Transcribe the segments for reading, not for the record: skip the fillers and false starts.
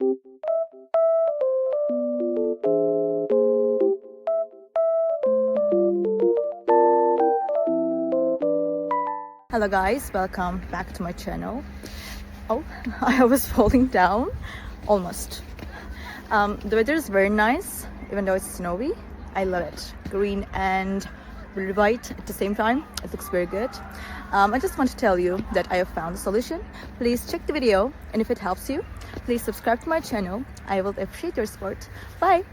Hello guys, welcome back to my channel. Oh, I was falling down almost. The weather is very nice, even though it's snowy. I love it. Green and really white at the same time. It looks very good. I just want to tell you that I have found a solution. Please check the video, and if it helps you, please subscribe to my channel. I will appreciate your support. Bye!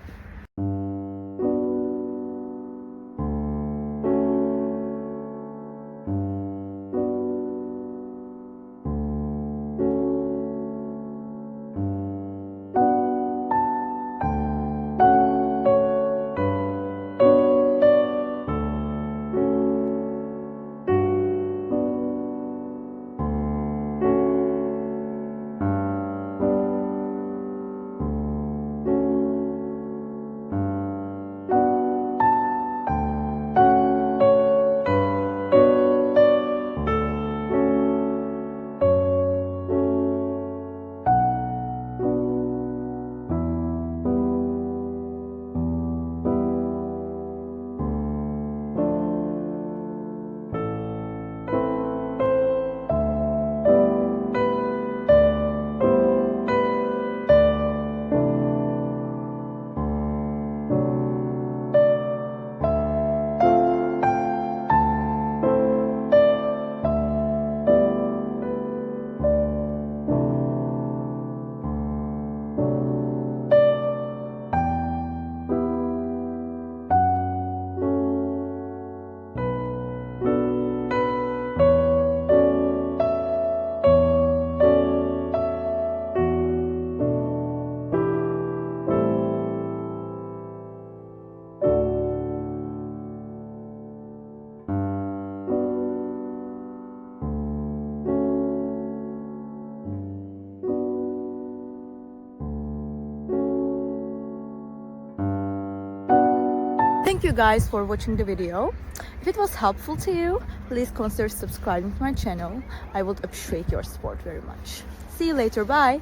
Thank you guys for watching the video. If it was helpful to you, please consider subscribing to my channel. I would appreciate your support very much. See you later. Bye!